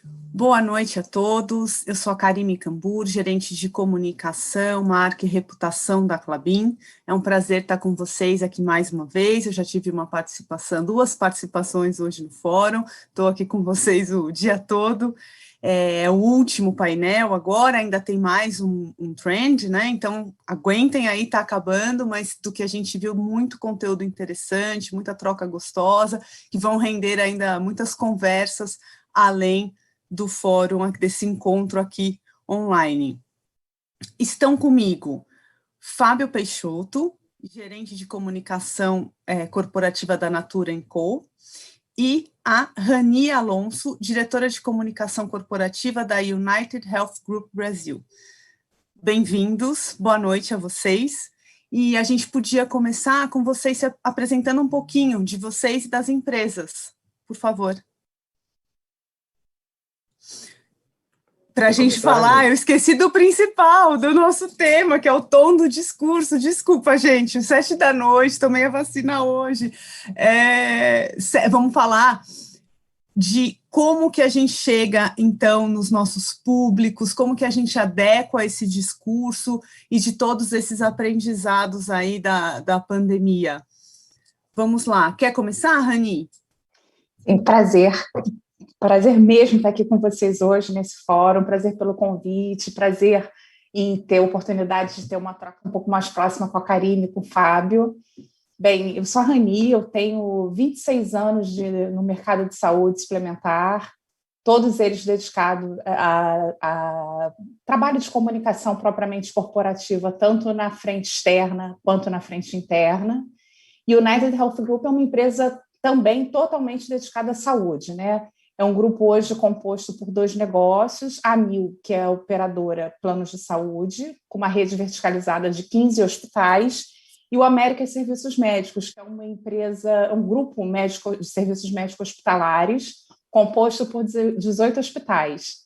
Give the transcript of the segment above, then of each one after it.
Boa noite a todos, eu sou a Karime Cambur, gerente de comunicação, marca e reputação da Klabin. É um prazer estar com vocês aqui mais uma vez, eu já tive duas participações hoje no fórum, estou aqui com vocês o dia todo. É o último painel agora, ainda tem mais um trend, né? Então aguentem aí, está acabando, mas do que a gente viu, muito conteúdo interessante, muita troca gostosa, que vão render ainda muitas conversas além do fórum, desse encontro aqui online. Estão comigo Fábio Peixoto, gerente de comunicação corporativa da Natura &Co, e a Rani Alonso, diretora de comunicação corporativa da United Health Group Brasil. Bem-vindos, boa noite a vocês. E a gente podia começar com vocês se apresentando um pouquinho de vocês e das empresas, por favor. Para a gente falar, eu esqueci do principal, do nosso tema, que é o tom do discurso. Desculpa, gente, 19h, tomei a vacina hoje. Vamos falar de como que a gente chega, então, nos nossos públicos, como que a gente adequa esse discurso e de todos esses aprendizados aí da pandemia. Vamos lá. Quer começar, Rani? Prazer mesmo estar aqui com vocês hoje nesse fórum, prazer pelo convite, prazer em ter a oportunidade de ter uma troca um pouco mais próxima com a Karime e com o Fábio. Bem, eu sou a Rani, eu tenho 26 anos no mercado de saúde suplementar, todos eles dedicados a trabalho de comunicação propriamente corporativa, tanto na frente externa quanto na frente interna. E o United Health Group é uma empresa também totalmente dedicada à saúde, né? É um grupo hoje composto por 2 negócios, a Amil, que é a operadora planos de saúde, com uma rede verticalizada de 15 hospitais, e o América Serviços Médicos, que é uma empresa, um grupo médico de serviços médicos hospitalares, composto por 18 hospitais.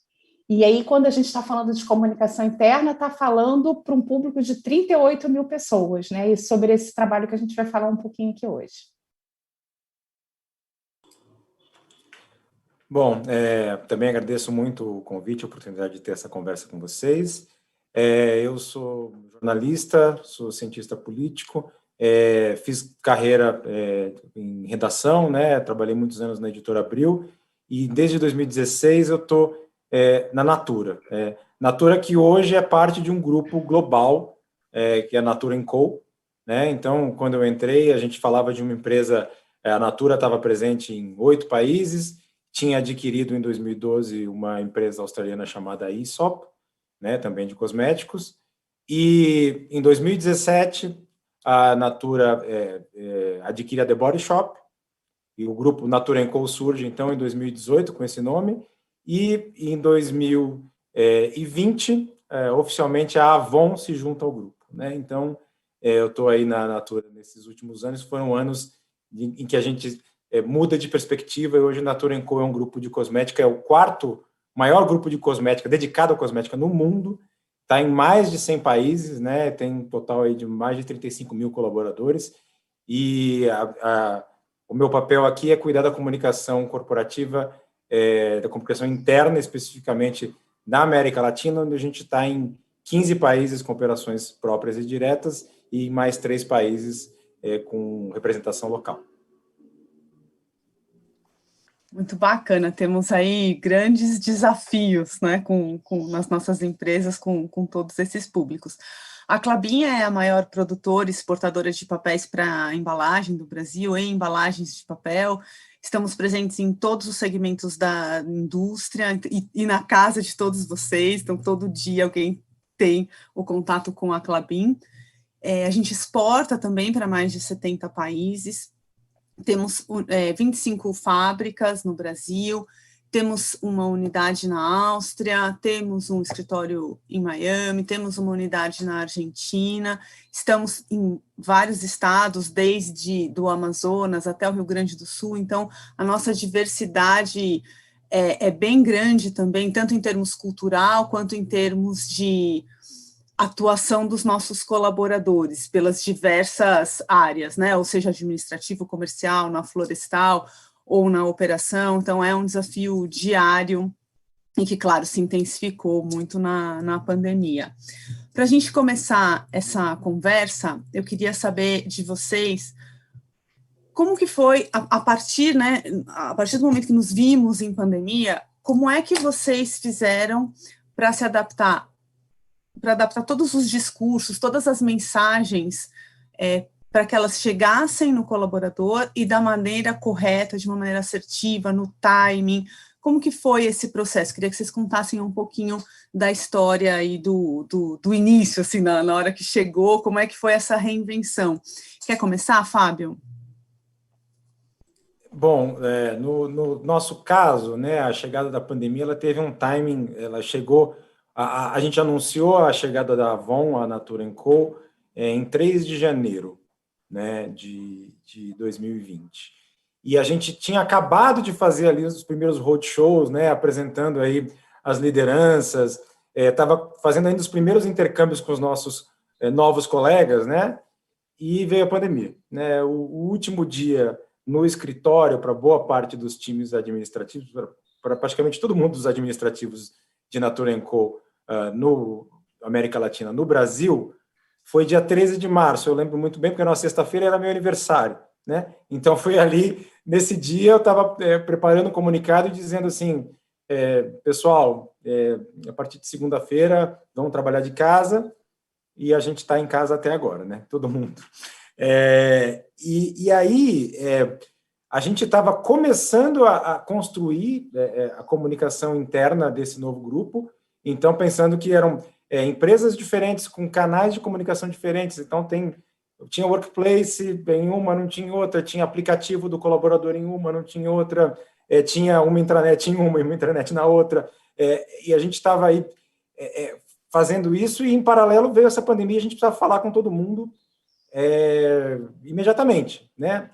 E aí, quando a gente está falando de comunicação interna, está falando para um público de 38 mil pessoas, né? E sobre esse trabalho que a gente vai falar um pouquinho aqui hoje. Bom, também agradeço muito o convite, a oportunidade de ter essa conversa com vocês. Eu sou jornalista, sou cientista político, fiz carreira em redação, né? Trabalhei muitos anos na Editora Abril, e desde 2016 eu estou na Natura. Natura, que hoje é parte de um grupo global, que é a Natura &Co, né? Então, quando eu entrei, a gente falava de uma empresa, a Natura estava presente em 8 países, tinha adquirido em 2012 uma empresa australiana chamada Aesop, né, também de cosméticos, e em 2017 a Natura adquire a The Body Shop, e o grupo Natura &Co surge então em 2018 com esse nome, e em 2020 oficialmente a Avon se junta ao grupo, né? Então eu estou aí na Natura nesses últimos anos, foram anos em que a gente muda de perspectiva, e hoje a Natura &Co é um grupo de cosmética, é o 4º maior grupo de cosmética dedicado à cosmética no mundo, está em mais de 100 países, né? Tem um total aí de mais de 35 mil colaboradores, e o meu papel aqui é cuidar da comunicação corporativa, da comunicação interna, especificamente na América Latina, onde a gente está em 15 países com operações próprias e diretas, e mais 3 países com representação local. Muito bacana, temos aí grandes desafios, né, nas nossas empresas, com todos esses públicos. A Klabin é a maior produtora e exportadora de papéis para embalagem do Brasil, em embalagens de papel. Estamos presentes em todos os segmentos da indústria e na casa de todos vocês, então todo dia alguém tem o contato com a Klabin. A gente exporta também para mais de 70 países. Temos 25 fábricas no Brasil, temos uma unidade na Áustria, temos um escritório em Miami, temos uma unidade na Argentina, estamos em vários estados, desde do Amazonas até o Rio Grande do Sul, então a nossa diversidade é bem grande também, tanto em termos cultural, quanto em termos de atuação dos nossos colaboradores pelas diversas áreas, né? Ou seja, administrativo, comercial, na florestal ou na operação. Então, é um desafio diário e que, claro, se intensificou muito na pandemia. Para a gente começar essa conversa, eu queria saber de vocês como que foi, a partir do momento que nos vimos em pandemia, como é que vocês fizeram para se adaptar, para adaptar todos os discursos, todas as mensagens, para que elas chegassem no colaborador e da maneira correta, de uma maneira assertiva, no timing? Como que foi esse processo? Queria que vocês contassem um pouquinho da história e do início, assim, na hora que chegou, como é que foi essa reinvenção. Quer começar, Fábio? Bom, no nosso caso, né, a chegada da pandemia, ela teve um timing, ela chegou, a gente anunciou a chegada da Avon, a Natura &Co, em 3 de janeiro, né, de 2020. E a gente tinha acabado de fazer ali os primeiros roadshows, né, apresentando aí as lideranças, estava fazendo ainda os primeiros intercâmbios com os nossos novos colegas, né, e veio a pandemia, né, o último dia no escritório para boa parte dos times administrativos, para praticamente todo mundo dos administrativos de Natura &Co no América Latina, no Brasil, foi dia 13 de março, eu lembro muito bem, porque na sexta-feira era meu aniversário, né? Então foi ali, nesse dia eu estava preparando um comunicado e dizendo assim, pessoal, a partir de segunda-feira vamos trabalhar de casa, e a gente está em casa até agora, né? Todo mundo. E aí, a gente estava começando a construir a comunicação interna desse novo grupo, então pensando que eram empresas diferentes, com canais de comunicação diferentes, então tinha workplace em uma, não tinha outra, tinha aplicativo do colaborador em uma, não tinha outra, tinha uma intranet em uma e uma intranet na outra, e a gente estava aí fazendo isso, e em paralelo veio essa pandemia, a gente precisava falar com todo mundo imediatamente, né?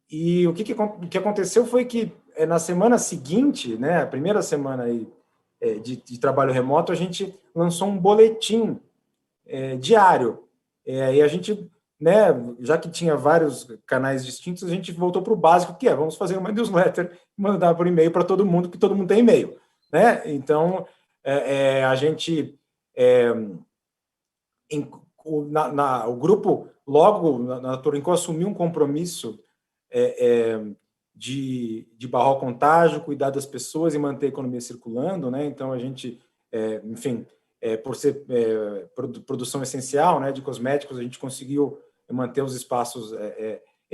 E o que aconteceu foi que na semana seguinte, né, a primeira semana aí, de trabalho remoto, a gente lançou um boletim diário, e a gente, né, já que tinha vários canais distintos, a gente voltou para o básico, que vamos fazer uma newsletter e mandar por e-mail para todo mundo, porque todo mundo tem e-mail, né? Então, a gente o grupo, logo, na Natura &Co, assumiu um compromisso de barrar o contágio, cuidar das pessoas e manter a economia circulando, né? Então, a gente, enfim, por ser produção essencial, né, de cosméticos, a gente conseguiu manter os espaços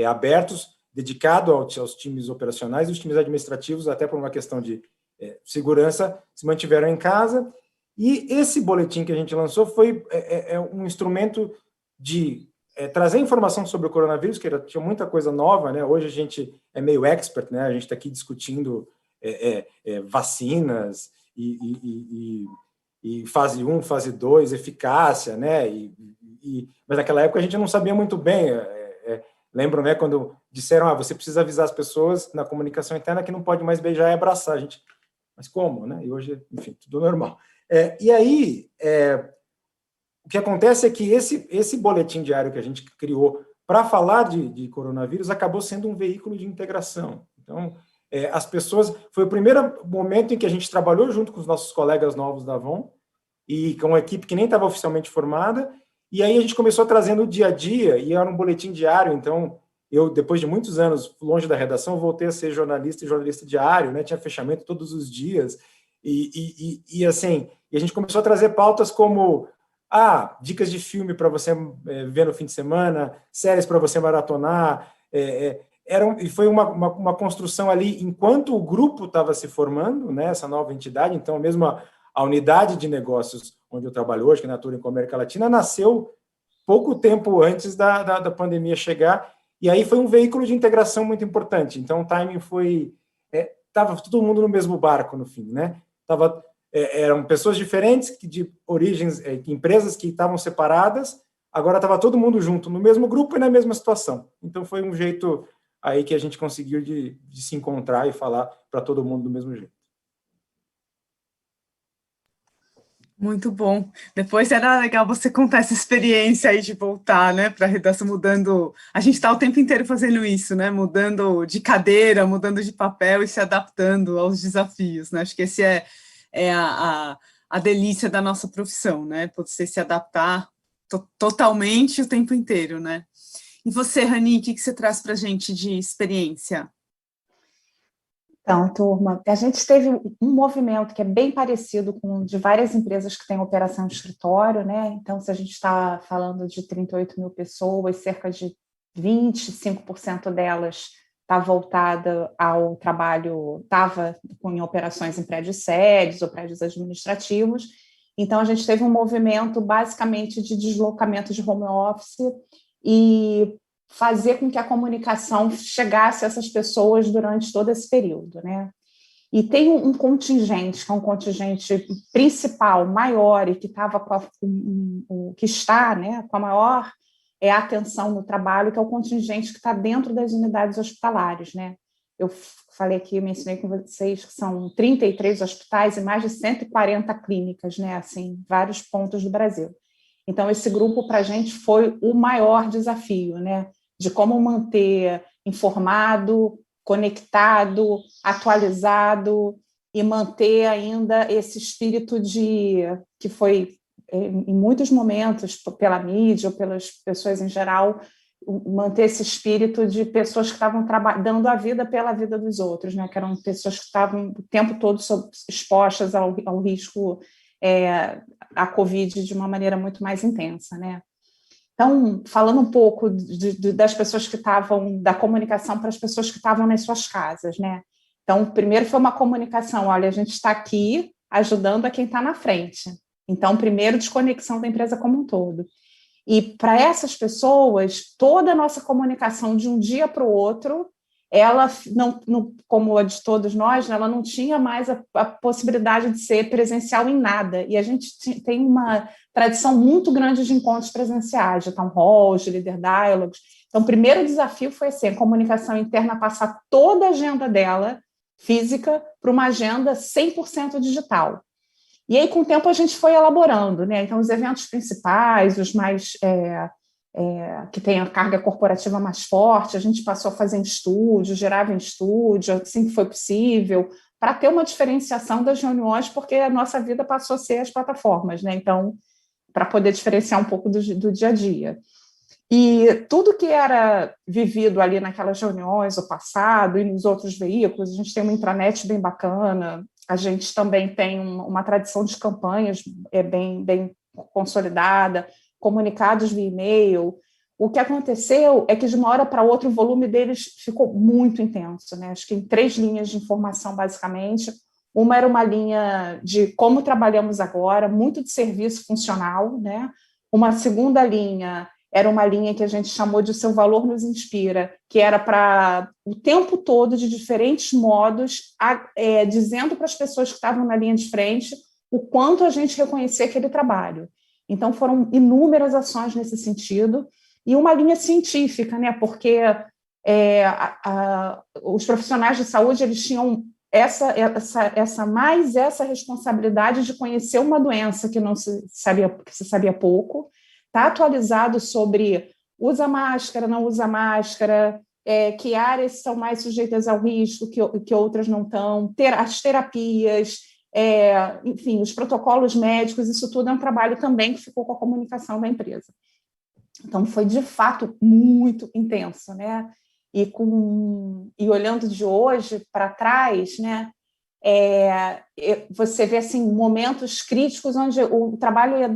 abertos, dedicado aos times operacionais, e os times administrativos, até por uma questão de segurança, se mantiveram em casa. E esse boletim que a gente lançou foi um instrumento de trazer informação sobre o coronavírus, que tinha muita coisa nova, né? Hoje a gente é meio expert, né? A gente está aqui discutindo vacinas e fase 1, fase 2, eficácia, né? Mas naquela época a gente não sabia muito bem. Lembram, né, quando disseram, você precisa avisar as pessoas na comunicação interna que não pode mais beijar e abraçar. A gente, mas como, né? E hoje, enfim, tudo normal. E aí, o que acontece é que esse boletim diário que a gente criou para falar de coronavírus acabou sendo um veículo de integração. Então, as pessoas... Foi o primeiro momento em que a gente trabalhou junto com os nossos colegas novos da Avon, e com uma equipe que nem estava oficialmente formada, e aí a gente começou trazendo o dia a dia, e era um boletim diário. Então, eu, depois de muitos anos longe da redação, voltei a ser jornalista e jornalista diário, né? Tinha fechamento todos os dias, e assim, e a gente começou a trazer pautas como dicas de filme para você ver no fim de semana, séries para você maratonar, e foi uma construção ali, enquanto o grupo estava se formando, né, essa nova entidade. Então, mesmo a unidade de negócios onde eu trabalho hoje, que é a Natura &Co América Latina, nasceu pouco tempo antes da pandemia chegar, e aí foi um veículo de integração muito importante. Então, o timing foi... Estava todo mundo no mesmo barco, no fim, né? Eram pessoas diferentes, de origens, empresas que estavam separadas, agora estava todo mundo junto, no mesmo grupo e na mesma situação. Então, foi um jeito aí que a gente conseguiu de se encontrar e falar para todo mundo do mesmo jeito. Muito bom. Depois era legal você contar essa experiência aí de voltar, né, para a redação, mudando. A gente está o tempo inteiro fazendo isso, né, mudando de cadeira, mudando de papel e se adaptando aos desafios, né. Acho que esse é é a delícia da nossa profissão, né? Você se adaptar totalmente o tempo inteiro, né? E você, Rani, o que você traz para a gente de experiência? Então, turma, a gente teve um movimento que é bem parecido com o de várias empresas que têm operação em escritório, né? Então, se a gente está falando de 38 mil pessoas, cerca de 25% delas está voltada ao trabalho, estava em operações em prédios sedes ou prédios administrativos. Então, a gente teve um movimento basicamente de deslocamento de home office e fazer com que a comunicação chegasse a essas pessoas durante todo esse período, né? E tem um contingente, que é um contingente principal, maior, e que estava que está, né, com a maior atenção no trabalho, que é o contingente que está dentro das unidades hospitalares, né? Eu falei aqui, mencionei com vocês que são 33 hospitais e mais de 140 clínicas, né? Assim, vários pontos do Brasil. Então, esse grupo, para a gente, foi o maior desafio, né? De como manter informado, conectado, atualizado e manter ainda esse espírito que foi, em muitos momentos, pela mídia ou pelas pessoas em geral, manter esse espírito de pessoas que estavam dando a vida pela vida dos outros, né? Que eram pessoas que estavam o tempo todo expostas ao risco a Covid de uma maneira muito mais intensa, né? Então, falando um pouco das pessoas que estavam, da comunicação para as pessoas que estavam nas suas casas, né? Então, primeiro foi uma comunicação, olha, a gente está aqui ajudando a quem está na frente. Então, primeiro, desconexão da empresa como um todo. E para essas pessoas, toda a nossa comunicação de um dia para o outro, ela, não, como a de todos nós, ela não tinha mais a possibilidade de ser presencial em nada. E a gente tem uma tradição muito grande de encontros presenciais, de town halls, de leader dialogues. Então, o primeiro desafio foi assim, a comunicação interna passar toda a agenda dela, física, para uma agenda 100% digital. E aí, com o tempo, a gente foi elaborando, né? Então, os eventos principais, os mais que tem a carga corporativa mais forte, a gente passou a fazer em estúdio, gerava em estúdio, assim que foi possível, para ter uma diferenciação das reuniões, porque a nossa vida passou a ser as plataformas, né? Então, para poder diferenciar um pouco do dia a dia. E tudo que era vivido ali naquelas reuniões, o passado e nos outros veículos, a gente tem uma intranet bem bacana, a gente também tem uma tradição de campanhas bem consolidada, comunicados via e-mail. O que aconteceu é que, de uma hora para outra, o volume deles ficou muito intenso, né? Acho que em 3 linhas de informação, basicamente. Uma era uma linha de como trabalhamos agora, muito de serviço funcional, né? Uma segunda linha era uma linha que a gente chamou de O Seu Valor Nos Inspira, que era para o tempo todo, de diferentes modos, dizendo para as pessoas que estavam na linha de frente o quanto a gente reconhecia aquele trabalho. Então, foram inúmeras ações nesse sentido, e uma linha científica, né? Porque os profissionais de saúde, eles tinham essa responsabilidade de conhecer uma doença que se sabia pouco, está atualizado sobre usa máscara, não usa máscara, que áreas são mais sujeitas ao risco, que outras não estão, as terapias, enfim, os protocolos médicos, isso tudo é um trabalho também que ficou com a comunicação da empresa. Então, foi, de fato, muito intenso, né? E olhando de hoje para trás, né? Você vê assim, momentos críticos onde o trabalho ia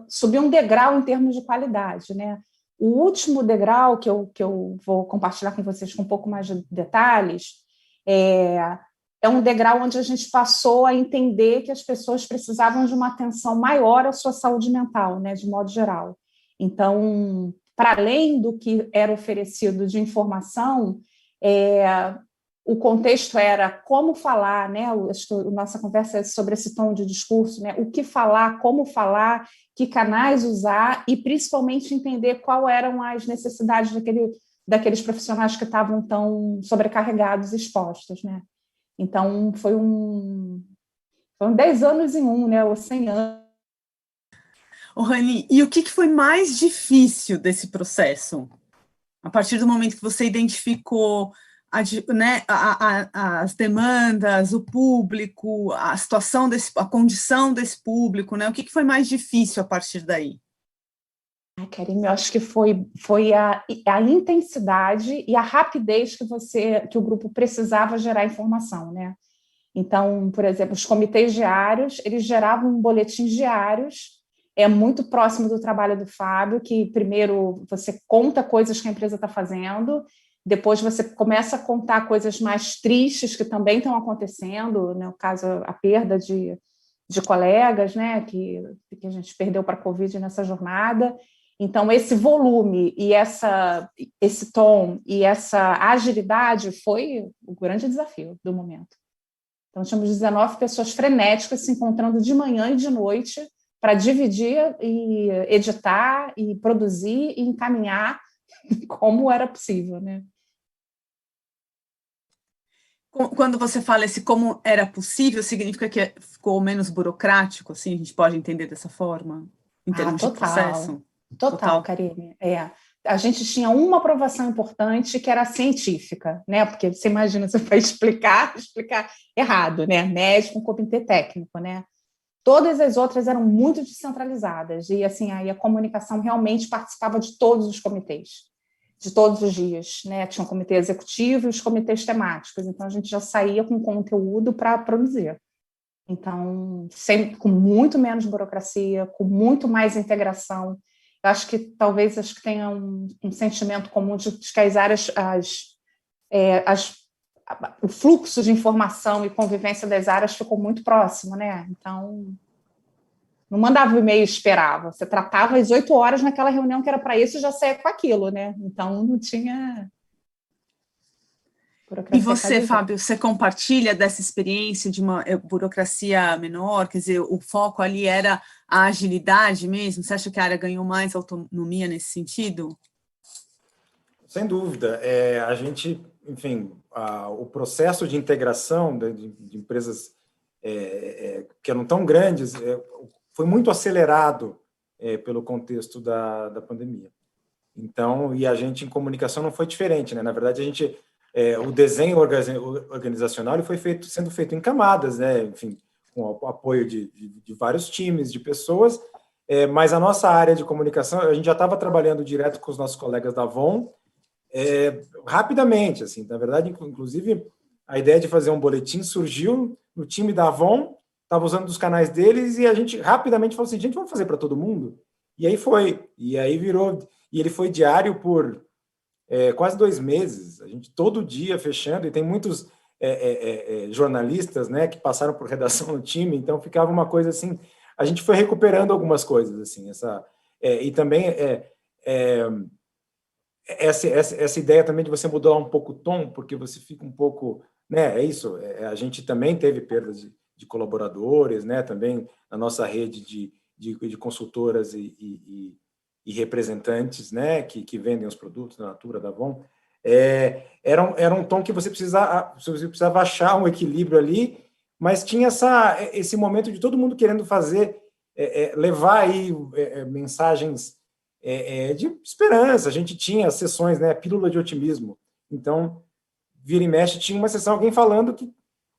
subia um degrau em termos de qualidade, né? O último degrau que eu vou compartilhar com vocês com um pouco mais de detalhes é um degrau onde a gente passou a entender que as pessoas precisavam de uma atenção maior à sua saúde mental, né, de modo geral. Então, para além do que era oferecido de informação, o contexto era como falar, né? Nossa conversa é sobre esse tom de discurso, né? O que falar, como falar, que canais usar e, principalmente, entender quais eram as necessidades daqueles profissionais que estavam tão sobrecarregados e expostos, né? Então, foram 10 anos em um, né? Ou 100 anos. Rani, e o que foi mais difícil desse processo? A partir do momento que você identificou né, as demandas, o público, a situação a condição desse público, né? O que foi mais difícil a partir daí? Karine, eu acho que foi a intensidade e a rapidez que o grupo precisava gerar informação, né? Então, por exemplo, os comitês diários, eles geravam boletins diários, muito próximo do trabalho do Fábio, que primeiro você conta coisas que a empresa está fazendo, depois você começa a contar coisas mais tristes que também estão acontecendo, no caso, a perda de colegas, né, que a gente perdeu para a Covid nessa jornada. Então, esse volume e esse tom e essa agilidade foi o grande desafio do momento. Então, tínhamos 19 pessoas frenéticas se encontrando de manhã e de noite para dividir e editar e produzir e encaminhar como era possível, né? Quando você fala esse como era possível, significa que ficou menos burocrático, assim, a gente pode entender dessa forma, em termos de processo? Total, Karine. A gente tinha uma aprovação importante que era científica, né? Porque você imagina, você vai explicar errado, né? Médico, um comitê técnico, né? Todas as outras eram muito descentralizadas e assim aí a comunicação realmente participava de todos os comitês, de todos os dias, né? Tinha um comitê executivo e os comitês temáticos, então a gente já saía com conteúdo para produzir. Então, sempre com muito menos burocracia, com muito mais integração. Eu acho que tenha um sentimento comum de que as áreas, o fluxo de informação e convivência das áreas ficou muito próximo, né? Então, não mandava o e-mail e esperava. Você tratava às 8 horas naquela reunião que era para isso e já saía com aquilo, né? Então, não tinha... E você, Fábio, você compartilha dessa experiência de uma burocracia menor? Quer dizer, o foco ali era a agilidade mesmo? Você acha que a área ganhou mais autonomia nesse sentido? Sem dúvida. A gente, enfim, o processo de integração de empresas que eram tão grandes foi muito acelerado pelo contexto da pandemia. Então, e a gente em comunicação não foi diferente, né? Na verdade, a gente... o desenho organizacional ele foi sendo feito em camadas, né? Enfim, com o apoio de vários times, de pessoas, mas a nossa área de comunicação, a gente já estava trabalhando direto com os nossos colegas da Avon, rapidamente, assim, na verdade, inclusive, a ideia de fazer um boletim surgiu no time da Avon, estava usando os canais deles, e a gente rapidamente falou assim, gente, vamos fazer para todo mundo? E aí foi, e aí virou, e ele foi diário por... quase 2 meses, a gente todo dia fechando, e tem muitos jornalistas, né, que passaram por redação no time, então ficava uma coisa assim, a gente foi recuperando algumas coisas, assim, e também essa ideia também de você mudar um pouco o tom, porque você fica um pouco, né, isso, a gente também teve perdas de colaboradores, né, também na nossa rede de consultoras e representantes, né, que vendem os produtos da Natura, da Avon, era um tom que você precisava achar um equilíbrio ali, mas tinha esse momento de todo mundo querendo levar aí mensagens de esperança. A gente tinha sessões, né, pílula de otimismo. Então, vira e mexe, tinha uma sessão, alguém falando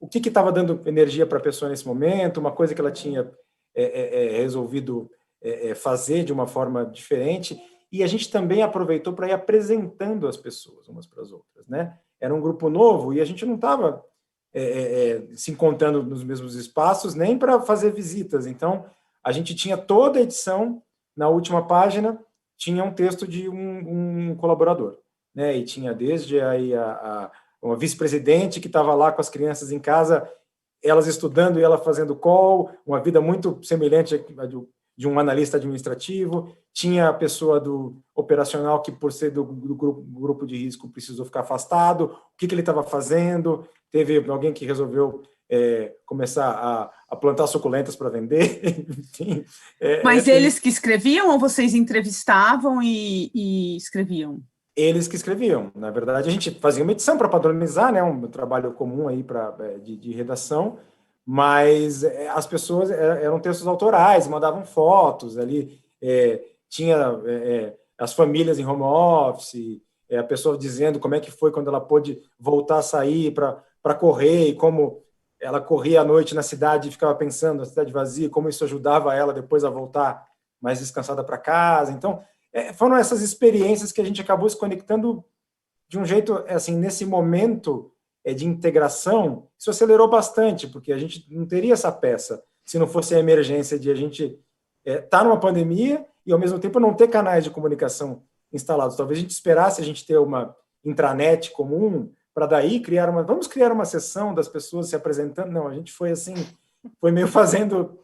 o que estava dando energia para a pessoa nesse momento, uma coisa que ela tinha resolvido fazer de uma forma diferente, e a gente também aproveitou para ir apresentando as pessoas umas para as outras, né? Era um grupo novo e a gente não estava se encontrando nos mesmos espaços nem para fazer visitas, então a gente tinha toda a edição, na última página tinha um texto de um colaborador, né? E tinha desde aí uma vice-presidente que estava lá com as crianças em casa, elas estudando e ela fazendo call, uma vida muito semelhante à de um analista administrativo, tinha a pessoa do operacional que, por ser do grupo de risco, precisou ficar afastado, o que ele estava fazendo, teve alguém que resolveu começar a plantar suculentas para vender, enfim. Mas eles que escreviam ou vocês entrevistavam e escreviam? Eles que escreviam. Na verdade, a gente fazia uma edição para padronizar, né, um trabalho comum aí de redação, mas as pessoas eram textos autorais, mandavam fotos ali, tinha as famílias em home office, a pessoa dizendo como é que foi quando ela pôde voltar a sair para correr, e como ela corria à noite na cidade e ficava pensando na cidade vazia, como isso ajudava ela depois a voltar mais descansada para casa. Então, foram essas experiências que a gente acabou se conectando de um jeito, assim, nesse momento de integração, isso acelerou bastante, porque a gente não teria essa peça se não fosse a emergência de a gente estar numa pandemia e, ao mesmo tempo, não ter canais de comunicação instalados. Talvez a gente esperasse a gente ter uma intranet comum para daí vamos criar uma sessão das pessoas se apresentando. Não, a gente foi assim, foi meio fazendo...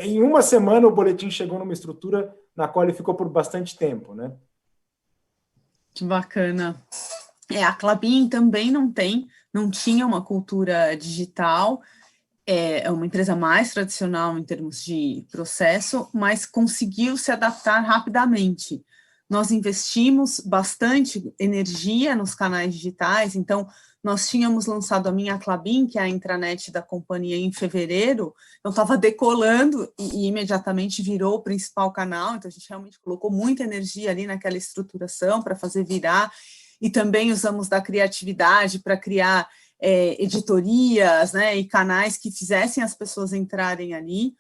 em uma semana o boletim chegou numa estrutura na qual ele ficou por bastante tempo, né? Que bacana. A Klabin também não tinha uma cultura digital, é uma empresa mais tradicional em termos de processo, mas conseguiu se adaptar rapidamente. Nós investimos bastante energia nos canais digitais, então nós tínhamos lançado a Minha Klabin, que é a intranet da companhia, em fevereiro, então estava decolando e imediatamente virou o principal canal, então a gente realmente colocou muita energia ali naquela estruturação para fazer virar, e também usamos da criatividade para criar editorias, né, e canais que fizessem as pessoas entrarem ali.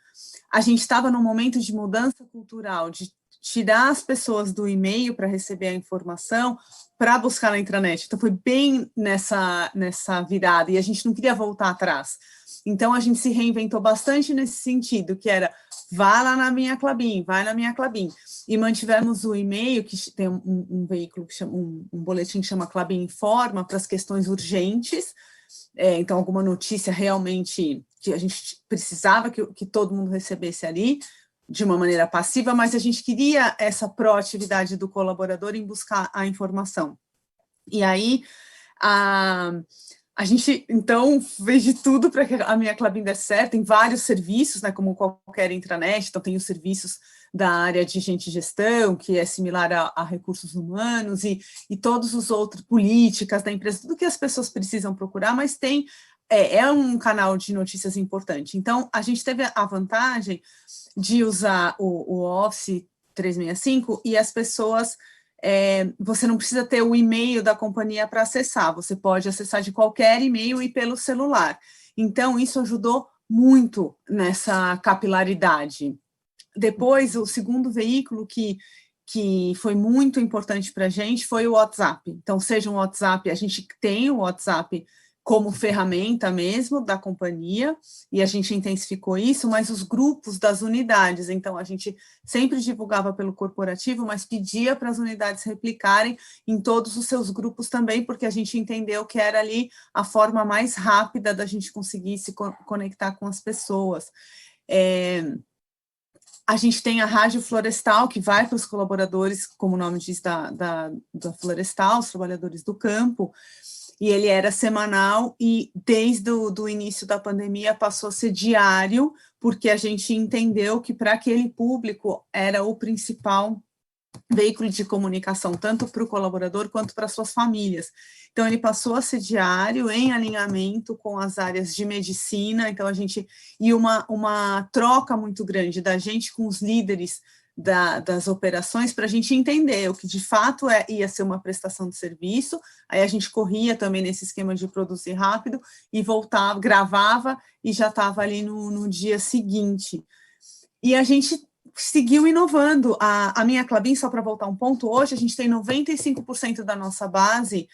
A gente estava num momento de mudança cultural, de tirar as pessoas do e-mail para receber a informação, para buscar na intranet. Então, foi bem nessa virada, e a gente não queria voltar atrás. Então, a gente se reinventou bastante nesse sentido, que era, vá lá na Minha Klabin, vai na Minha Klabin. E mantivemos o e-mail, que tem um veículo, que chama, um boletim que chama Klabin Informa, para as questões urgentes. Então, alguma notícia realmente que a gente precisava que todo mundo recebesse ali, de uma maneira passiva, mas a gente queria essa proatividade do colaborador em buscar a informação. E aí, a gente, então, fez de tudo para que a Minha Klabin desse certo. Tem vários serviços, né, como qualquer intranet, então tem os serviços da área de gente e gestão, que é similar a recursos humanos, e todos os outros, políticas da empresa, tudo que as pessoas precisam procurar, mas tem, um canal de notícias importante. Então, a gente teve a vantagem de usar o Office 365 e as pessoas... você não precisa ter o e-mail da companhia para acessar, você pode acessar de qualquer e-mail e pelo celular. Então, isso ajudou muito nessa capilaridade. Depois, o segundo veículo que foi muito importante para a gente foi o WhatsApp. Então, seja um WhatsApp, a gente tem o WhatsApp como ferramenta mesmo da companhia, e a gente intensificou isso, mas os grupos das unidades, então a gente sempre divulgava pelo corporativo, mas pedia para as unidades replicarem em todos os seus grupos também, porque a gente entendeu que era ali a forma mais rápida da gente conseguir se conectar com as pessoas. A gente tem a Rádio Florestal, que vai para os colaboradores, como o nome diz, da Florestal, os trabalhadores do campo, e ele era semanal, e desde o início da pandemia passou a ser diário, porque a gente entendeu que para aquele público era o principal veículo de comunicação, tanto para o colaborador quanto para suas famílias. Então, ele passou a ser diário, em alinhamento com as áreas de medicina, então a gente, e uma troca muito grande da gente com os líderes das operações, para a gente entender o que de fato ia ser uma prestação de serviço, aí a gente corria também nesse esquema de produzir rápido, e voltava, gravava, e já estava ali no dia seguinte. E a gente seguiu inovando. A Minha Klabin, só para voltar um ponto, hoje a gente tem 95% da nossa base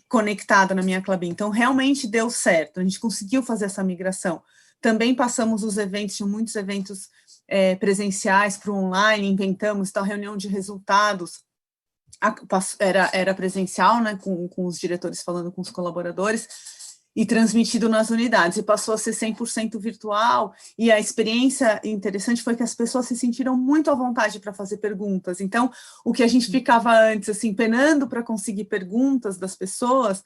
conectada na Minha Klabin, então realmente deu certo, a gente conseguiu fazer essa migração. Também passamos os eventos, tinham muitos eventos presenciais para o online, inventamos, então, reunião de resultados, era presencial, né, com os diretores falando com os colaboradores, e transmitido nas unidades, e passou a ser 100% virtual, e a experiência interessante foi que as pessoas se sentiram muito à vontade para fazer perguntas. Então, o que a gente ficava antes, assim, penando para conseguir perguntas das pessoas,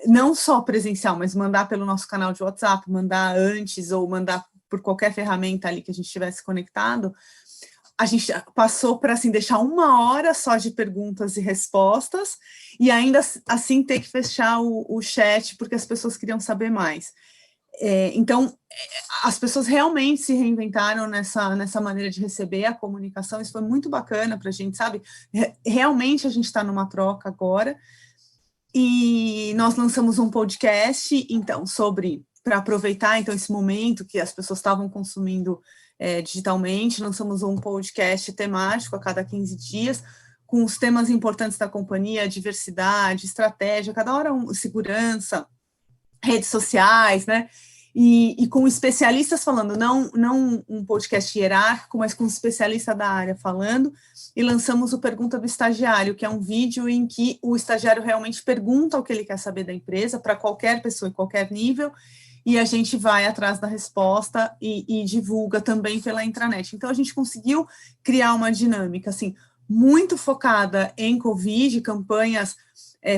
não só presencial, mas mandar pelo nosso canal de WhatsApp, mandar antes, ou mandar por qualquer ferramenta ali que a gente tivesse conectado, a gente passou para, assim, deixar 1 hora só de perguntas e respostas, e ainda assim ter que fechar o chat, porque as pessoas queriam saber mais. Então, as pessoas realmente se reinventaram nessa maneira de receber a comunicação, isso foi muito bacana para a gente, sabe? Realmente a gente está numa troca agora, e nós lançamos um podcast, então, para aproveitar, então, esse momento que as pessoas estavam consumindo digitalmente, lançamos um podcast temático a cada 15 dias, com os temas importantes da companhia, diversidade, estratégia, cada hora segurança, redes sociais, né? E com especialistas falando, não um podcast hierárquico, mas com um especialista da área falando, e lançamos o Pergunta do Estagiário, que é um vídeo em que o estagiário realmente pergunta o que ele quer saber da empresa, para qualquer pessoa em qualquer nível, e a gente vai atrás da resposta e divulga também pela intranet. Então, a gente conseguiu criar uma dinâmica, assim, muito focada em Covid, campanhas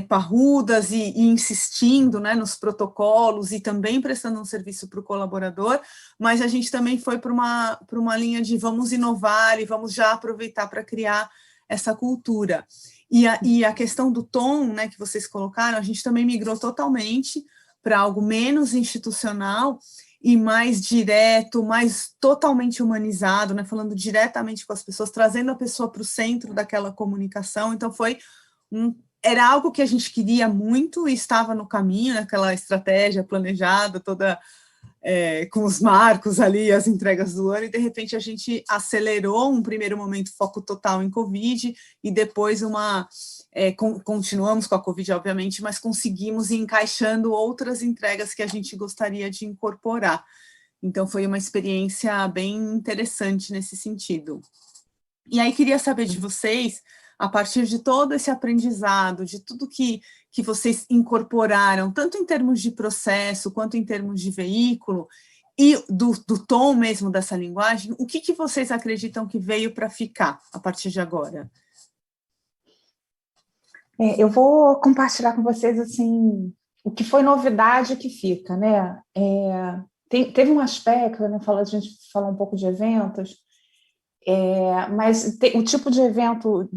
parrudas e insistindo, né, nos protocolos e também prestando um serviço para o colaborador, mas a gente também foi para uma linha de vamos inovar e vamos já aproveitar para criar essa cultura. E a questão do tom, né, que vocês colocaram, a gente também migrou totalmente para algo menos institucional e mais direto, mais totalmente humanizado, né, falando diretamente com as pessoas, trazendo a pessoa para o centro daquela comunicação. Então era algo que a gente queria muito e estava no caminho, naquela estratégia planejada, toda com os marcos ali, as entregas do ano, e de repente a gente acelerou um primeiro momento, foco total em Covid, e depois continuamos com a Covid, obviamente, mas conseguimos ir encaixando outras entregas que a gente gostaria de incorporar. Então, foi uma experiência bem interessante nesse sentido. E aí, queria saber de vocês, a partir de todo esse aprendizado, de tudo que vocês incorporaram, tanto em termos de processo, quanto em termos de veículo, e do tom mesmo dessa linguagem, o que vocês acreditam que veio para ficar a partir de agora? Eu vou compartilhar com vocês, assim, o que foi novidade que fica, né? Teve um aspecto, né, a gente falou um pouco de eventos, mas o tipo de evento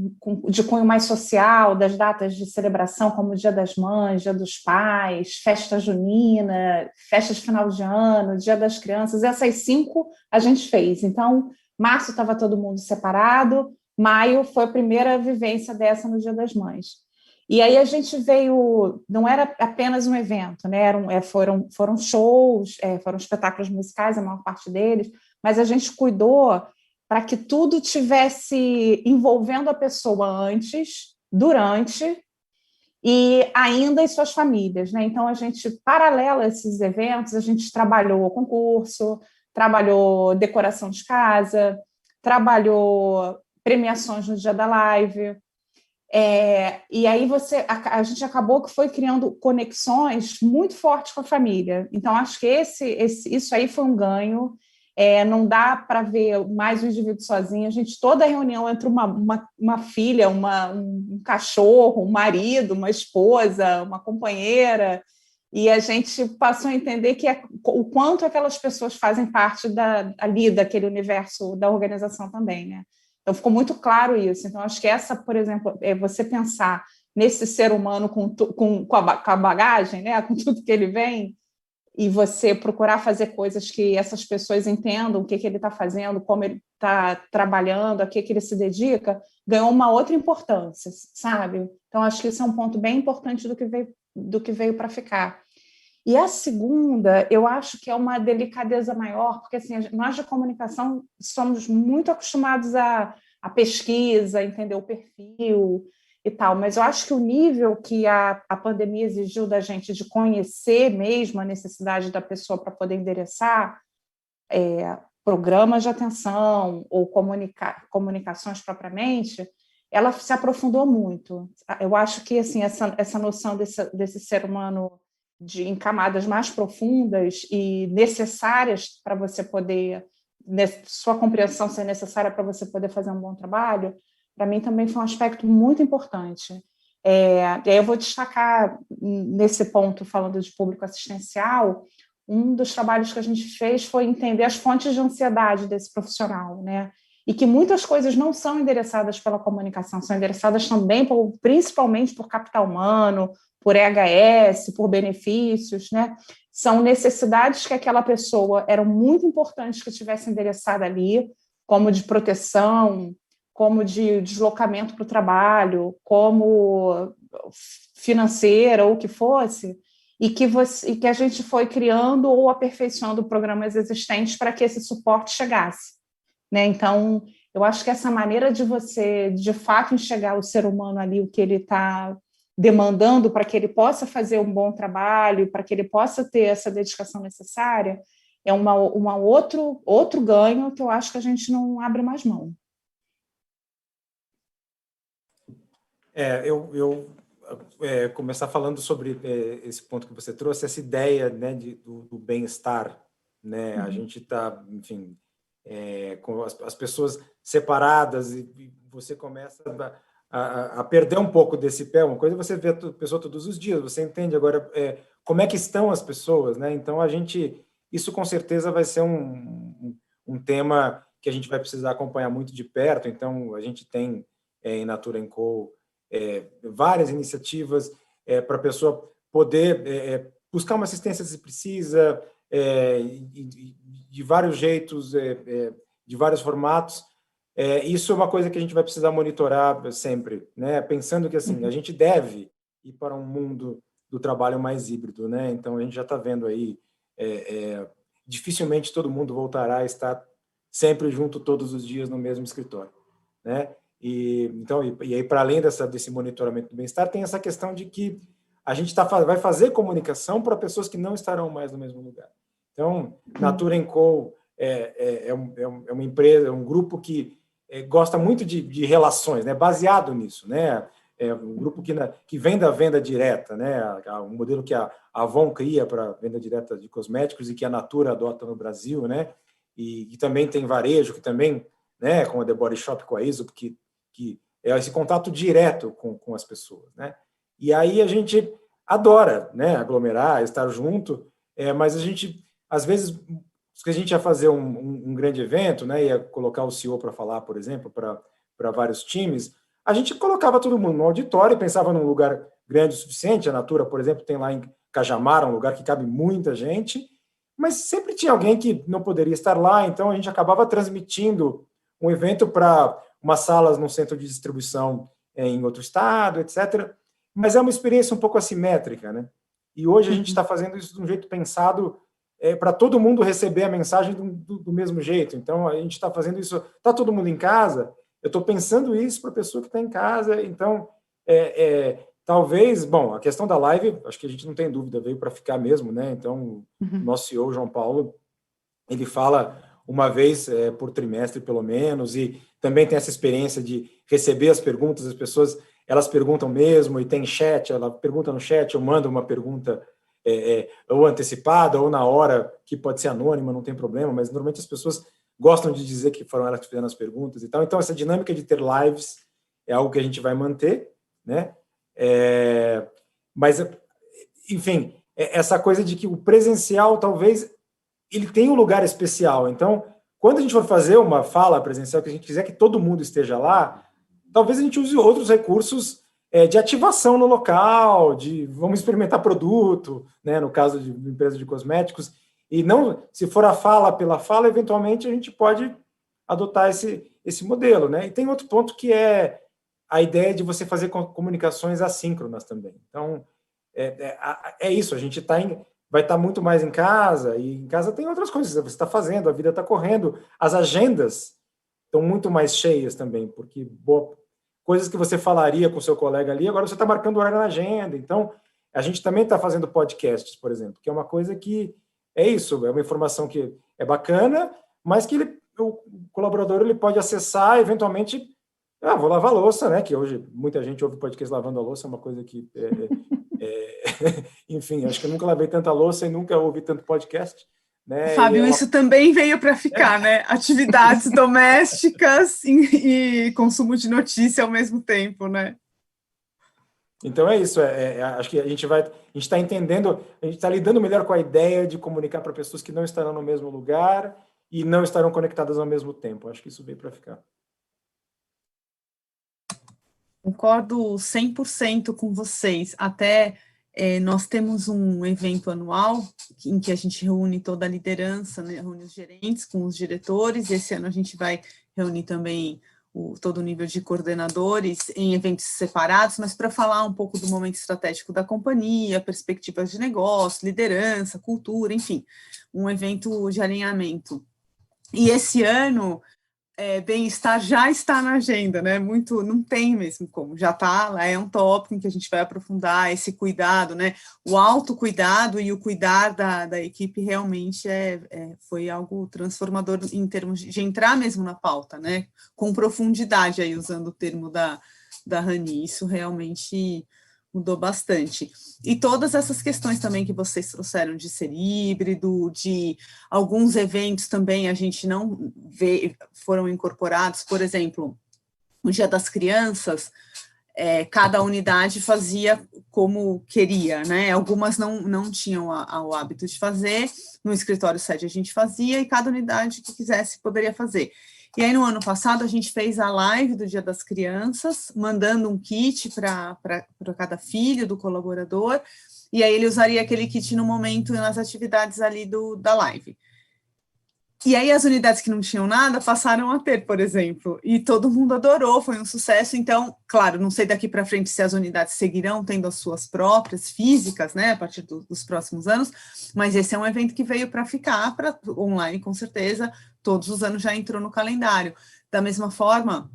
de cunho mais social, das datas de celebração, como o Dia das Mães, Dia dos Pais, festa junina, festa de final de ano, Dia das Crianças, essas 5 a gente fez. Então, março estava todo mundo separado, maio foi a primeira vivência dessa no Dia das Mães. E aí a gente veio, não era apenas um evento, né? Foram shows, foram espetáculos musicais, a maior parte deles, mas a gente cuidou para que tudo tivesse envolvendo a pessoa antes, durante e ainda em suas famílias, né? Então, a gente, paralelo a esses eventos, a gente trabalhou concurso, trabalhou decoração de casa, trabalhou premiações no dia da live, e aí a gente acabou que foi criando conexões muito fortes com a família. Então, acho que isso aí foi um ganho. Não dá para ver mais o indivíduo sozinho. Toda reunião entre uma filha, um cachorro, um marido, uma esposa, uma companheira, e a gente passou a entender o quanto aquelas pessoas fazem parte ali daquele universo da organização também, né? Então, ficou muito claro isso. Então, acho que essa, por exemplo, você pensar nesse ser humano com a bagagem, né, com tudo que ele vem, e você procurar fazer coisas que essas pessoas entendam o que ele está fazendo, como ele está trabalhando, a que ele se dedica, ganhou uma outra importância, sabe? Então, acho que isso é um ponto bem importante do que veio para ficar. E a segunda, eu acho que é uma delicadeza maior, porque assim, nós de comunicação somos muito acostumados a pesquisa, a entender o perfil e tal, mas eu acho que o nível que a pandemia exigiu da gente de conhecer mesmo a necessidade da pessoa para poder endereçar programas de atenção ou comunicações propriamente, ela se aprofundou muito. Eu acho que assim, essa noção desse ser humano em camadas mais profundas e necessárias para você poder, sua compreensão ser necessária para você poder fazer um bom trabalho, para mim também foi um aspecto muito importante. E aí eu vou destacar nesse ponto, falando de público assistencial, um dos trabalhos que a gente fez foi entender as fontes de ansiedade desse profissional, né? E que muitas coisas não são endereçadas pela comunicação, são endereçadas também, principalmente por capital humano, por EHS, por benefícios, né? são necessidades que aquela pessoa eram muito importantes que tivesse endereçada ali, como de proteção, como de deslocamento para o trabalho, como financeira ou o que fosse, e que a gente foi criando ou aperfeiçoando programas existentes para que esse suporte chegasse, né? Então, eu acho que essa maneira de você, de fato, enxergar o ser humano ali, o que ele está demandando para que ele possa fazer um bom trabalho, para que ele possa ter essa dedicação necessária, é outro ganho que eu acho que a gente não abre mais mão. Eu começar falando sobre esse ponto que você trouxe, essa ideia, né, do bem-estar, né? A gente está, enfim, com as pessoas separadas e você começa a perder um pouco desse pé. Uma coisa é você ver a pessoa todos os dias, você entende agora como é que estão as pessoas, né? Então, isso com certeza vai ser um tema que a gente vai precisar acompanhar muito de perto. Então, a gente tem em Natura & Co várias iniciativas para a pessoa poder buscar uma assistência se precisa, de vários jeitos, de vários formatos. Isso é uma coisa que a gente vai precisar monitorar sempre, né? Pensando que assim, a gente deve ir para um mundo do trabalho mais híbrido, né? Então, a gente já está vendo aí, dificilmente todo mundo voltará a estar sempre junto todos os dias no mesmo escritório, né? E aí, para além desse monitoramento do bem-estar, tem essa questão de que a gente vai fazer comunicação para pessoas que não estarão mais no mesmo lugar. Então, Natura & Co é uma empresa, é um grupo que gosta muito de relações, né? Baseado nisso, né? É um grupo que vem da venda direta, né? Um modelo que a Avon cria para venda direta de cosméticos e que a Natura adota no Brasil, né? E também tem varejo, que também, né, com a The Body Shop, com a Aesop, que é esse contato direto com as pessoas, né? E aí a gente adora, né, aglomerar, estar junto, mas a gente, às vezes, se a gente ia fazer um grande evento, né, ia colocar o CEO para falar, por exemplo, para vários times, a gente colocava todo mundo no auditório e pensava num lugar grande o suficiente. A Natura, por exemplo, tem lá em Cajamar, um lugar que cabe muita gente, mas sempre tinha alguém que não poderia estar lá, então a gente acabava transmitindo um evento para umas salas num centro de distribuição em outro estado, etc. Mas é uma experiência um pouco assimétrica, né? E hoje a gente está fazendo isso de um jeito pensado para todo mundo receber a mensagem do mesmo jeito. Então, a gente está fazendo isso... Está todo mundo em casa? Eu estou pensando isso para a pessoa que está em casa. Então, talvez... Bom, a questão da live, acho que a gente não tem dúvida, veio para ficar mesmo, né? Então, o nosso CEO, João Paulo, ele fala uma vez por trimestre, pelo menos, e também tem essa experiência de receber as perguntas, as pessoas, elas perguntam mesmo, e tem chat, ela pergunta no chat, eu mando uma pergunta ou antecipada, ou na hora, que pode ser anônima, não tem problema, mas normalmente as pessoas gostam de dizer que foram elas que fizeram as perguntas e tal. Então, essa dinâmica de ter lives é algo que a gente vai manter, né? Mas, enfim, essa coisa de que o presencial, talvez, ele tem um lugar especial. Então, quando a gente for fazer uma fala presencial, que a gente quiser que todo mundo esteja lá, talvez a gente use outros recursos de ativação no local, de vamos experimentar produto, né, no caso de empresa de cosméticos, e não, se for a fala pela fala, eventualmente a gente pode adotar esse modelo, né? E tem outro ponto que é a ideia de você fazer comunicações assíncronas também. Então, isso, a gente vai estar muito mais em casa, e em casa tem outras coisas que você está fazendo, a vida está correndo, as agendas estão muito mais cheias também, porque coisas que você falaria com o seu colega ali, agora você está marcando horário na agenda. Então, a gente também está fazendo podcasts, por exemplo, que é uma coisa que é isso, é uma informação que é bacana, mas que o colaborador ele pode acessar, eventualmente, vou lavar a louça, né? Que hoje muita gente ouve podcast lavando a louça, é uma coisa que... enfim, acho que eu nunca lavei tanta louça e nunca ouvi tanto podcast, né? Fábio, isso também veio para ficar, né? Atividades domésticas e consumo de notícia ao mesmo tempo, né? Então é isso, acho que a gente está entendendo, a gente está lidando melhor com a ideia de comunicar para pessoas que não estarão no mesmo lugar e não estarão conectadas ao mesmo tempo. Acho que isso veio para ficar. Concordo 100% com vocês. Até Nós temos um evento anual em que a gente reúne toda a liderança, né, reúne os gerentes com os diretores, e esse ano a gente vai reunir também todo o nível de coordenadores em eventos separados, mas para falar um pouco do momento estratégico da companhia, perspectivas de negócio, liderança, cultura, enfim, um evento de alinhamento. E esse ano, bem-estar já está na agenda, né? Muito, não tem mesmo como, já está lá, é um tópico em que a gente vai aprofundar esse cuidado, né? O autocuidado e o cuidar da equipe realmente foi algo transformador em termos de entrar mesmo na pauta, né? Com profundidade, aí usando o termo da Rani, isso realmente mudou bastante. E todas essas questões também que vocês trouxeram de ser híbrido, de alguns eventos também a gente não vê, foram incorporados, por exemplo, o Dia das Crianças, cada unidade fazia como queria, né? Algumas não tinham o hábito de fazer, no escritório sede a gente fazia, e cada unidade que quisesse poderia fazer. E aí, no ano passado, a gente fez a live do Dia das Crianças, mandando um kit para cada filho do colaborador, e aí ele usaria aquele kit no momento, nas atividades ali da live. E aí as unidades que não tinham nada passaram a ter, por exemplo, e todo mundo adorou, foi um sucesso. Então, claro, não sei daqui para frente se as unidades seguirão tendo as suas próprias físicas, né, a partir dos próximos anos, mas esse é um evento que veio para ficar, para online, com certeza, todos os anos já entrou no calendário. Da mesma forma,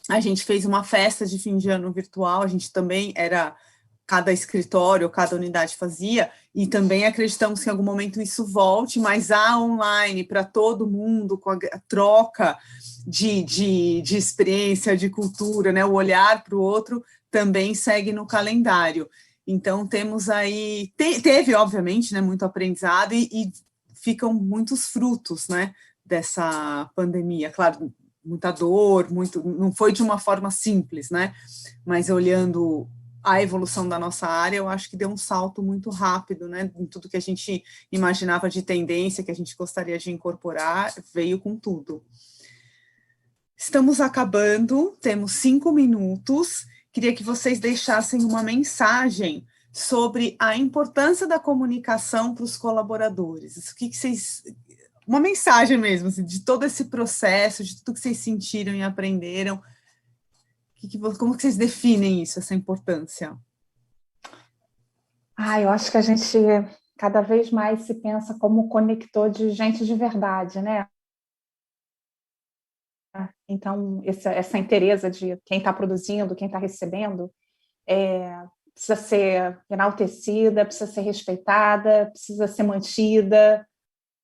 a gente fez uma festa de fim de ano virtual, a gente também cada escritório, cada unidade fazia, e também acreditamos que em algum momento isso volte, mas a online para todo mundo, com a troca de experiência, de cultura, né, o olhar para o outro, também segue no calendário. Então, temos aí, teve, obviamente, né, muito aprendizado e ficam muitos frutos, né, dessa pandemia. Claro, muita dor, não foi de uma forma simples, né, mas olhando a evolução da nossa área, eu acho que deu um salto muito rápido, né, em tudo que a gente imaginava de tendência, que a gente gostaria de incorporar, veio com tudo. Estamos acabando, temos 5 minutos, queria que vocês deixassem uma mensagem sobre a importância da comunicação para os colaboradores. O que vocês... Uma mensagem mesmo, assim, de todo esse processo, de tudo que vocês sentiram e aprenderam. Como que vocês definem isso, essa importância? Eu acho que a gente cada vez mais se pensa como conector de gente de verdade, né? Então, essa inteireza de quem está produzindo, quem está recebendo, precisa ser enaltecida, precisa ser respeitada, precisa ser mantida,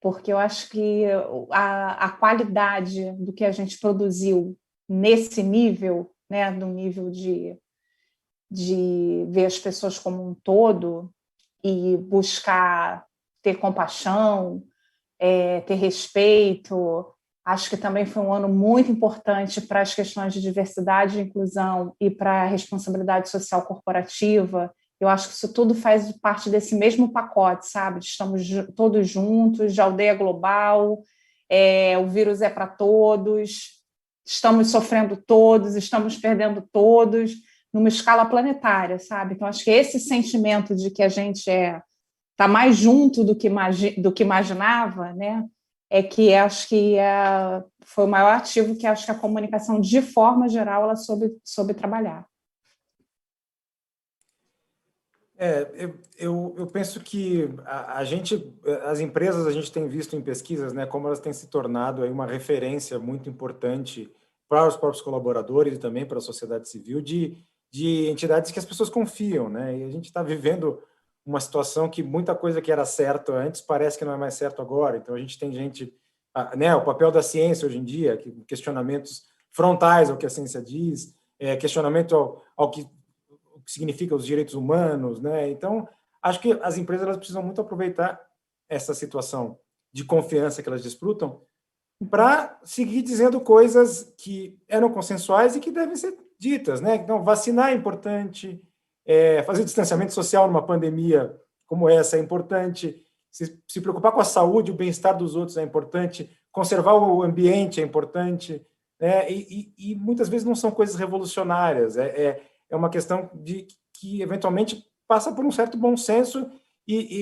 porque eu acho que a qualidade do que a gente produziu nesse nível, né, no nível de ver as pessoas como um todo e buscar ter compaixão, ter respeito. Acho que também foi um ano muito importante para as questões de diversidade e inclusão e para a responsabilidade social corporativa. Eu acho que isso tudo faz parte desse mesmo pacote, sabe? Estamos todos juntos, de aldeia global, o vírus é para todos, estamos sofrendo todos, estamos perdendo todos, numa escala planetária, sabe? Então, acho que esse sentimento de que a gente está mais junto do que imaginava, né? Que acho que foi o maior ativo que acho que a comunicação, de forma geral, ela soube trabalhar. Eu penso que as empresas, a gente tem visto em pesquisas, né, como elas têm se tornado aí uma referência muito importante para os próprios colaboradores e também para a sociedade civil de entidades que as pessoas confiam, né? E a gente está vivendo uma situação que muita coisa que era certa antes parece que não é mais certo agora. Então, a gente tem gente, né, o papel da ciência hoje em dia, questionamentos frontais ao que a ciência diz, questionamento ao que significa os direitos humanos, né? Então, acho que as empresas elas precisam muito aproveitar essa situação de confiança que elas desfrutam para seguir dizendo coisas que eram consensuais e que devem ser ditas, né? Então, vacinar é importante, fazer distanciamento social numa pandemia como essa é importante, se preocupar com a saúde, o bem-estar dos outros é importante, conservar o ambiente é importante, né? E muitas vezes não são coisas revolucionárias, é uma questão de que, eventualmente, passa por um certo bom senso,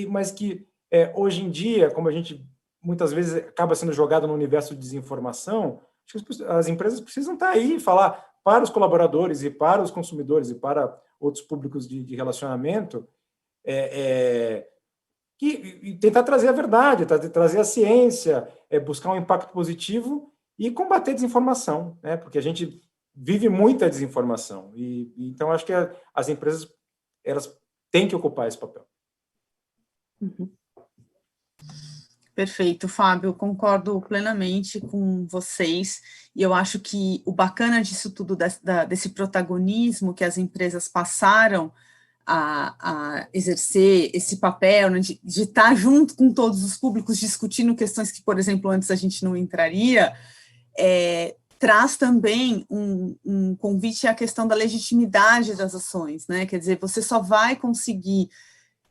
mas que hoje em dia, como a gente muitas vezes acaba sendo jogado no universo de desinformação, acho que as empresas precisam estar aí e falar para os colaboradores e para os consumidores e para outros públicos de relacionamento, e tentar trazer a verdade, trazer a ciência, buscar um impacto positivo e combater a desinformação, né? Porque a gente vive muita desinformação. Então, acho que as empresas elas têm que ocupar esse papel. Uhum. Perfeito, Fábio, concordo plenamente com vocês, e eu acho que o bacana disso tudo, desse protagonismo que as empresas passaram a exercer esse papel, né, de estar junto com todos os públicos, discutindo questões que, por exemplo, antes a gente não entraria, traz também um convite à questão da legitimidade das ações, né? Quer dizer, você só vai conseguir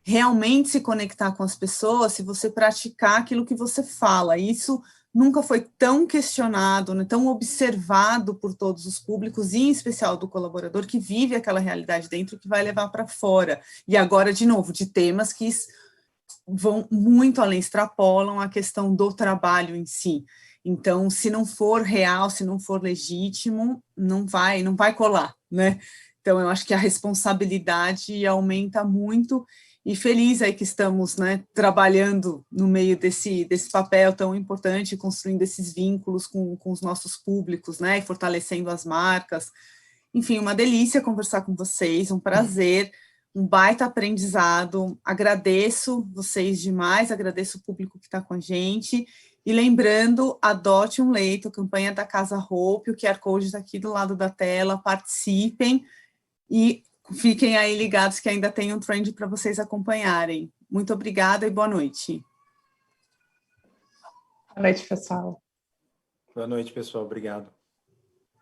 realmente se conectar com as pessoas se você praticar aquilo que você fala. Isso nunca foi tão questionado, né, tão observado por todos os públicos, e em especial do colaborador que vive aquela realidade dentro, que vai levar para fora. E agora, de novo, de temas que vão muito além, extrapolam a questão do trabalho em si. Então, se não for real, se não for legítimo, não vai colar, né? Então, eu acho que a responsabilidade aumenta muito, e feliz aí que estamos, né, trabalhando no meio desse papel tão importante, construindo esses vínculos com os nossos públicos, né, e fortalecendo as marcas. Enfim, uma delícia conversar com vocês, um prazer, um baita aprendizado. Agradeço vocês demais, agradeço o público que está com a gente. E lembrando, adote um leito, campanha da Casa Hope, o QR Code está aqui do lado da tela, participem e fiquem aí ligados que ainda tem um trend para vocês acompanharem. Muito obrigada e boa noite. Boa noite, pessoal. Boa noite, pessoal. Obrigado.